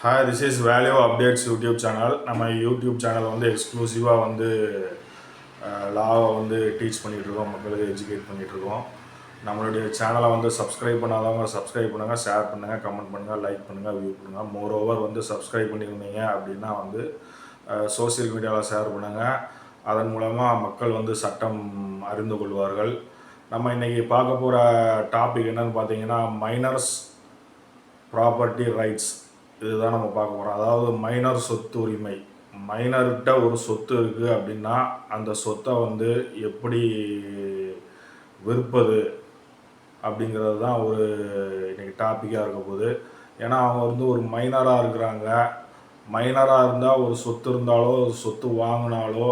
Hi, this is value updates YouTube channel. நம்ம YouTube channel வந்து எக்ஸ்க்ளூசிவாக வந்து லாவை வந்து டீச் பண்ணிகிட்ருக்கோம், மக்களுக்கு எஜுகேட் பண்ணிகிட்ருக்கோம். நம்மளுடைய சேனலை வந்து சப்ஸ்கிரைப் பண்ணாதவங்க சப்ஸ்கிரைப் பண்ணுங்கள், ஷேர் பண்ணுங்கள், கமெண்ட் பண்ணுங்கள், லைக் பண்ணுங்கள், வியூ பண்ணுங்கள். மோரோவர் வந்து சப்ஸ்கிரைப் பண்ணியிருந்தீங்க அப்படின்னா வந்து சோசியல் மீடியாவில் ஷேர் பண்ணுங்கள். அதன் மூலமாக மக்கள் வந்து சட்டம் அறிந்து கொள்வார்கள். நம்ம இன்றைக்கி பார்க்க போகிற டாபிக் என்னன்னு பார்த்தீங்கன்னா, மைனர்ஸ் ப்ராப்பர்ட்டி ரைட்ஸ். இதுதான் நம்ம பார்க்க போகிறோம். அதாவது மைனர் சொத்து உரிமை. மைனர்கிட்ட ஒரு சொத்து இருக்குது அப்படின்னா அந்த சொத்தை வந்து எப்படி விற்பது அப்படிங்கிறது தான் ஒரு இன்றைக்கி டாப்பிக்காக இருக்க போகுது. ஏன்னா அவங்க வந்து ஒரு மைனராக இருக்கிறாங்க. மைனராக இருந்தால் ஒரு சொத்து இருந்தாலோ ஒரு சொத்து வாங்கினாலோ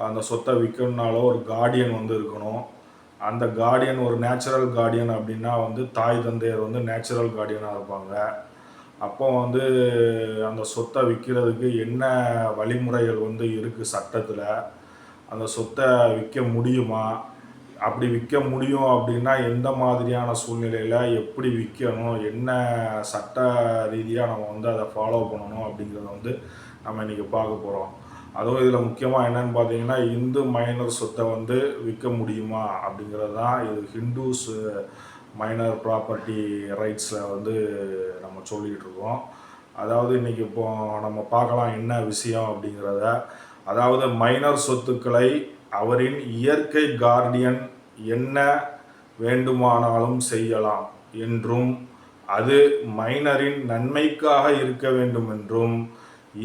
அந்த சொத்தை விற்கணுனாலோ ஒரு கார்டியன் வந்து இருக்கணும். அந்த கார்டியன் ஒரு நேச்சுரல் கார்டியன் அப்படின்னா வந்து தாய் தந்தையர் வந்து நேச்சுரல் கார்டியனாக இருப்பாங்க. அப்போ வந்து அந்த சொத்தை விற்கிறதுக்கு என்ன வழிமுறைகள் வந்து இருக்குது சட்டத்தில், அந்த சொத்தை விற்க முடியுமா, அப்படி விற்க முடியும் அப்படின்னா எந்த மாதிரியான சூழ்நிலையில் எப்படி விற்கணும், என்ன சட்ட ரீதியாக நம்ம வந்து அதை ஃபாலோ பண்ணணும் அப்படிங்கிறத வந்து நம்ம இன்றைக்கி பார்க்க போகிறோம். அதுவும் இதில் முக்கியமாக என்னென்னு பார்த்தீங்கன்னா, இந்து மைனர் சொத்தை வந்து விற்க முடியுமா அப்படிங்கிறது தான். இது ஹிந்துஸ் மைனர் ப்ராப்பர்ட்டி ரைட்ஸில் வந்து நம்ம சொல்லிகிட்டு இருக்கோம். அதாவது இன்றைக்கி இப்போ நம்ம பார்க்கலாம் என்ன விஷயம் அப்படிங்கிறத. அதாவது மைனர் சொத்துக்களை அவரின் இயற்கை கார்டியன் என்ன வேண்டுமானாலும் செய்யலாம் என்றும் அது மைனரின் நன்மைக்காக இருக்க வேண்டும் என்றும்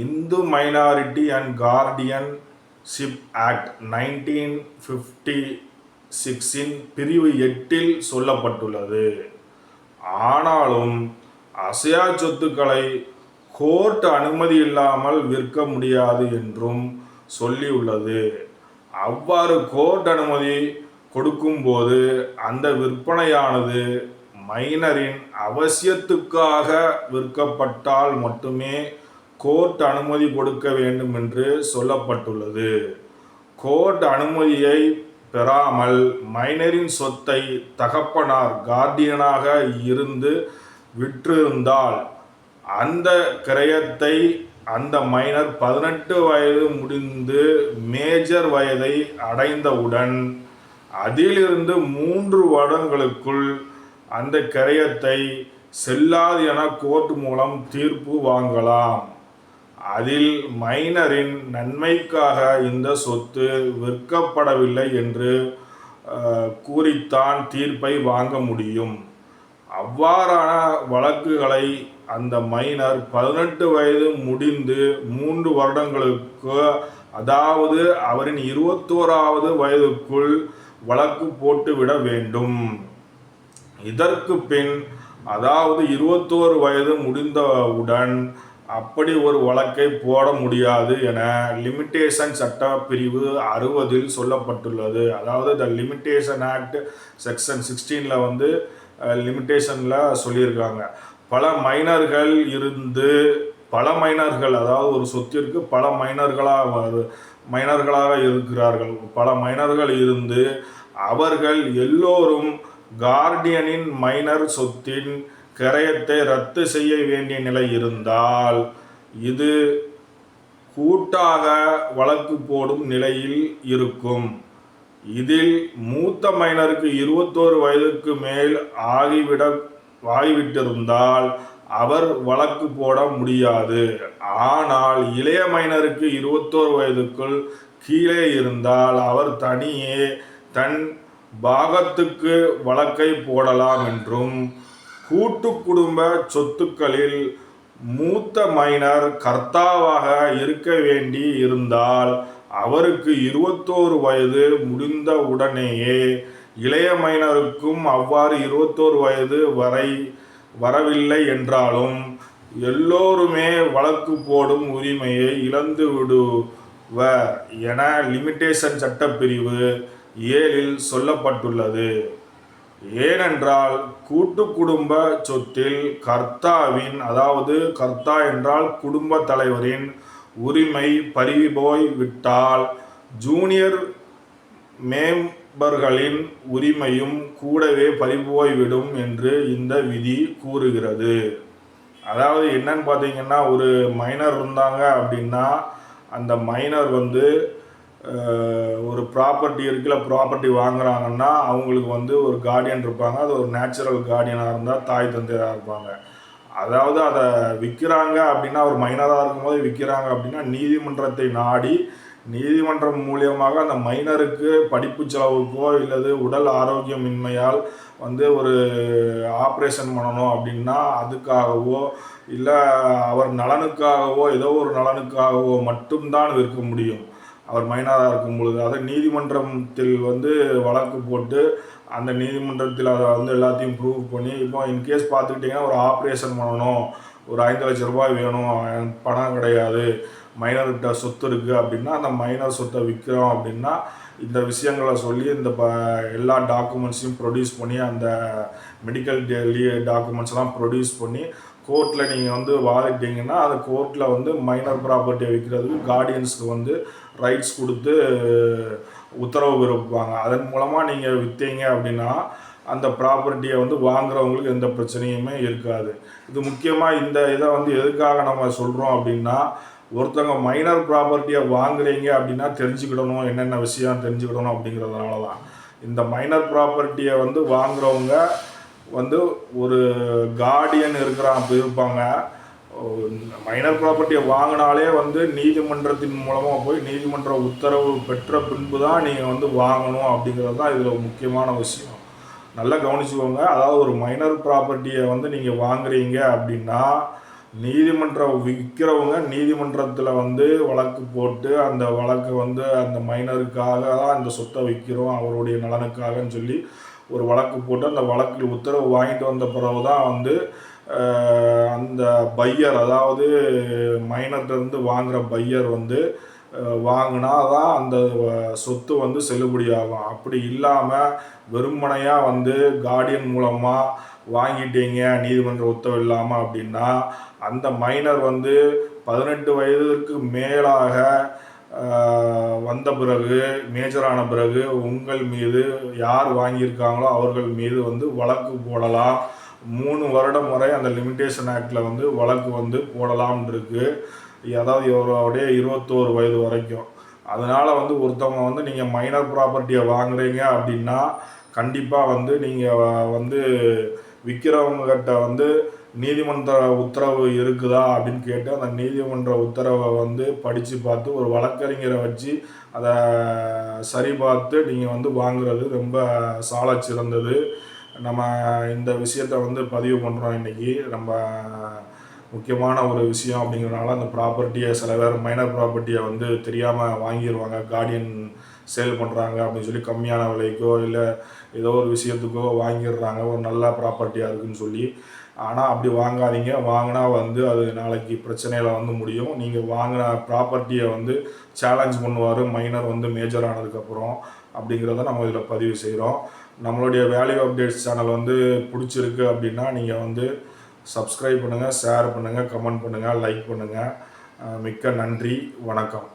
Hindu minority and guardianship act 1956 பிரிவு 8 சொல்லப்பட்டுள்ளது. ஆனாலும் அசையா சொத்துக்களை கோர்ட் அனுமதி இல்லாமல் விற்க முடியாது என்றும் சொல்லியுள்ளது. அவ்வாறு கோர்ட் அனுமதி கொடுக்கும்போது அந்த விற்பனையானது மைனரின் அவசியத்துக்காக விற்கப்பட்டால் மட்டுமே கோர்ட் அனுமதி கொடுக்க வேண்டும் என்று சொல்லப்பட்டுள்ளது. கோர்ட் அனுமதியை பெறாமல் மைனரின் சொத்தை தகப்பனார் கார்டியனாக இருந்து விற்றிருந்தால் அந்த கிரயத்தை அந்த மைனர் 18 வயது முடிந்து மேஜர் வயதை அடைந்தவுடன் அதிலிருந்து 3 வருடங்களுக்குள் அந்த கிரயத்தை செல்லாது என கோர்ட் மூலம் தீர்ப்பு வாங்கலாம். அதில் மைனரின் நன்மைக்காக இந்த சொத்து விற்கப்படவில்லை என்று கூறித்தான் தீர்ப்பை வாங்க முடியும். அவ்வாறான வழக்குகளை அந்த மைனர் 18 வயது முடிந்து 3 வருடங்களுக்கு, அதாவது அவரின் 21வது வயதுக்குள் வழக்கு போட்டுவிட வேண்டும். இதற்கு பின், அதாவது 21 வயது முடிந்தவுடன் அப்படி ஒரு வழக்கை போட முடியாது என லிமிட்டேஷன் சட்ட பிரிவு 60 சொல்லப்பட்டுள்ளது. அதாவது த லிமிட்டேஷன் ஆக்ட் செக்ஷன் 16 வந்து லிமிட்டேஷனில் சொல்லியிருக்காங்க. பல மைனர்கள் அதாவது ஒரு சொத்திற்கு பல மைனர்களாக இருக்கிறார்கள். பல மைனர்கள் இருந்து அவர்கள் எல்லோரும் கார்டியனின் மைனர் சொத்தின் கிரயத்தை ரத்து செய்ய வேண்டிய நிலை இருந்தால் இது கூட்டாக வழக்கு போடும் நிலையில் இருக்கும். இதில் மூத்த மைனருக்கு 21 வயதுக்கு மேல் ஆகிவிட்டிருந்தால் அவர் வழக்கு போட முடியாது. ஆனால் இளைய மைனருக்கு 21 வயதுக்குள் கீழே இருந்தால் அவர் தனியே தன் பாகத்துக்கு வழக்கை போடலாம் என்றும், கூட்டு குடும்ப சொத்துக்களில் மூத்த மைனர் கர்த்தாவாக இருக்க வேண்டி இருந்தால் அவருக்கு 21 வயது முடிந்த உடனேயே இளைய மைனருக்கும் அவ்வாறு 21 வயது வரை வரவில்லை என்றாலும் எல்லோருமே வழக்கு போடும் உரிமையை இழந்து விடுவர் என லிமிட்டேஷன் சட்டப்பிரிவு 7 சொல்லப்பட்டுள்ளது. ஏனென்றால் கூட்டு குடும்ப சொத்தில் கர்த்தாவின், அதாவது கர்த்தா என்றால் குடும்ப தலைவரின் உரிமை பறிபோய் விட்டால் ஜூனியர் மேம்பர்களின் உரிமையும் கூடவே பறிபோய்விடும் என்று இந்த விதி கூறுகிறது. அதாவது என்னன்னு பார்த்தீங்கன்னா, ஒரு மைனர் இருந்தாங்க அப்படின்னா, அந்த மைனர் வந்து ஒரு ப்ராப்பர்ட்டி இருக்குல்ல, ப்ராப்பர்ட்டி வாங்குறாங்கன்னா அவங்களுக்கு வந்து ஒரு கார்டியன் இருப்பாங்க. அது ஒரு நேச்சுரல் கார்டியனாக இருந்தால் தாய் தந்தையராக இருப்பாங்க. அதாவது அதை விற்கிறாங்க அப்படின்னா, ஒரு மைனராக இருக்கும்போது விற்கிறாங்க அப்படின்னா, நீதிமன்றத்தை நாடி நீதிமன்றம் மூலியமாக அந்த மைனருக்கு படிப்பு செலவுக்கோ இல்லது உடல் ஆரோக்கியமின்மையால் வந்து ஒரு ஆப்ரேஷன் பண்ணணும் அப்படின்னா அதுக்காகவோ இல்லை அவர் நலனுக்காகவோ ஏதோ ஒரு நலனுக்காகவோ மட்டும்தான் விற்க முடியும். அவர் மைனராக இருக்கும் பொழுது அதை நீதிமன்றத்தில் வந்து வழக்கு போட்டு அந்த நீதிமன்றத்தில் அதை வந்து எல்லாத்தையும் ப்ரூவ் பண்ணி இப்போ இன்கேஸ் பார்த்துக்கிட்டிங்கன்னா ஒரு ஆப்ரேஷன் பண்ணணும், ஒரு 5,00,000 ரூபாய் வேணும், பணம் கிடையாது, மைனர்கிட்ட சொத்து இருக்குது அப்படின்னா அந்த மைனர் சொத்தை விற்கிறோம் அப்படின்னா இந்த விஷயங்களை சொல்லி இந்த எல்லா டாக்குமெண்ட்ஸையும் ப்ரொடியூஸ் பண்ணி அந்த மெடிக்கல் டாக்குமெண்ட்ஸ்லாம் ப்ரொடியூஸ் பண்ணி கோர்ட்டில் நீங்கள் வந்து வாதிட்டீங்கன்னா அந்த கோர்ட்டில் வந்து மைனர் ப்ராப்பர்ட்டியை விற்கிறதுக்கு கார்டியன்ஸ்க்கு வந்து ரைட்ஸ் கொடுத்து உத்தரவு பிறப்பாங்க. அதன் மூலமாக நீங்கள் விற்றீங்க அப்படின்னா அந்த ப்ராப்பர்ட்டியை வந்து வாங்குறவங்களுக்கு எந்த பிரச்சனையுமே இருக்காது. இது முக்கியமாக இந்த இதை வந்து எதுக்காக நம்ம சொல்கிறோம் அப்படின்னா, ஒருத்தவங்க மைனர் ப்ராப்பர்ட்டியை வாங்குறீங்க அப்படின்னா தெரிஞ்சுக்கிடணும், என்னென்ன விஷயம் தெரிஞ்சுக்கிடணும் அப்படிங்கிறதுனால தான். இந்த மைனர் ப்ராப்பர்ட்டியை வந்து வாங்குறவங்க வந்து ஒரு கார்டியன் இருப்பாங்க. மைனர் ப்ராப்பர்ட்டியை வாங்கினாலே வந்து நீதிமன்றத்தின் மூலமாக போய் நீதிமன்ற உத்தரவு பெற்ற பின்பு தான் நீங்கள் வந்து வாங்கணும் அப்படிங்கிறது தான் இதில் முக்கியமான விஷயம். நல்லா கவனிச்சுக்கோங்க. அதாவது ஒரு மைனர் ப்ராப்பர்ட்டியை வந்து நீங்கள் வாங்குறீங்க அப்படின்னா நீதிமன்றம் விற்கிறவங்க நீதிமன்றத்தில் வந்து வழக்கு போட்டு அந்த வழக்கு வந்து அந்த மைனருக்காக தான் அந்த சொத்தை விற்கிறோம் அவருடைய நலனுக்காகன்னு சொல்லி ஒரு வழக்கு போட்டு அந்த வழக்கில் உத்தரவு வாங்கிட்டு வந்த பிறகு தான் வந்து அந்த பையர், அதாவது மைனர்கிட்டருந்து வாங்குகிற பையர் வந்து வாங்கினா தான் அந்த சொத்து வந்து செல்லுபடியாகும். அப்படி இல்லாமல் வெறுமனையாக வந்து கார்டியன் மூலமாக வாங்கிட்டீங்க நீதிமன்ற உத்தரவு இல்லாமல் அப்படின்னா அந்த மைனர் வந்து 18 வயதுக்கு மேலாக வந்த பிறகு மேஜரான பிறகு உங்கள் மீது யார் வாங்கியிருக்காங்களோ அவர்கள் மீது வந்து வழக்கு போடலாம். 3 வருடம் வரை அந்த லிமிட்டேஷன் ஆக்டில் வந்து வழக்கு வந்து போடலாம்னு இருக்குது. அதாவது இவருடைய 21 வயது வரைக்கும். அதனால் வந்து ஒருத்தவங்க வந்து நீங்கள் மைனர் ப்ராப்பர்ட்டியை வாங்குறீங்க அப்படின்னா கண்டிப்பாக வந்து நீங்கள் வந்து விற்கிறவங்ககிட்ட வந்து நீதிமன்ற உத்தரவு இருக்குதா அப்படின்னு கேட்டு அந்த நீதிமன்ற உத்தரவை வந்து படித்து பார்த்து ஒரு வழக்கறிஞரை வச்சு அதை சரி பார்த்து நீங்கள் வந்து வாங்குறது ரொம்ப சால சிறந்தது. நம்ம இந்த விஷயத்தை வந்து பதிவு பண்ணுறோம் இன்றைக்கி. நம்ம முக்கியமான ஒரு விஷயம் அப்படிங்கிறனால அந்த ப்ராப்பர்ட்டியை சில பேர் மைனர் ப்ராப்பர்ட்டியை வந்து தெரியாமல் வாங்கிடுவாங்க. கார்டியன் சேல் பண்ணுறாங்க அப்படின்னு சொல்லி கம்மியான விலைக்கோ இல்லை ஏதோ ஒரு விஷயத்துக்கோ வாங்கிடுறாங்க ஒரு நல்ல ப்ராப்பர்ட்டியாக இருக்குதுன்னு சொல்லி. ஆனால் அப்படி வாங்காதீங்க. வாங்கினா வந்து அது நாளைக்கு பிரச்சனையில் வந்து முடியும். நீங்கள் வாங்கின ப்ராப்பர்ட்டியை வந்து சேலஞ்ச் பண்ணுவார் மைனர் வந்து மேஜர் ஆனதுக்கப்புறம் அப்படிங்கிறத நம்ம இதில் பதிவு செய்கிறோம். நம்மளுடைய வேல்யூ அப்டேட்ஸ் சேனல் வந்து பிடிச்சிருக்கு அப்படின்னா நீங்கள் வந்து சப்ஸ்கிரைப் பண்ணுங்கள், ஷேர் பண்ணுங்கள், கமெண்ட் பண்ணுங்கள், லைக் பண்ணுங்கள். மிக்க நன்றி. வணக்கம்.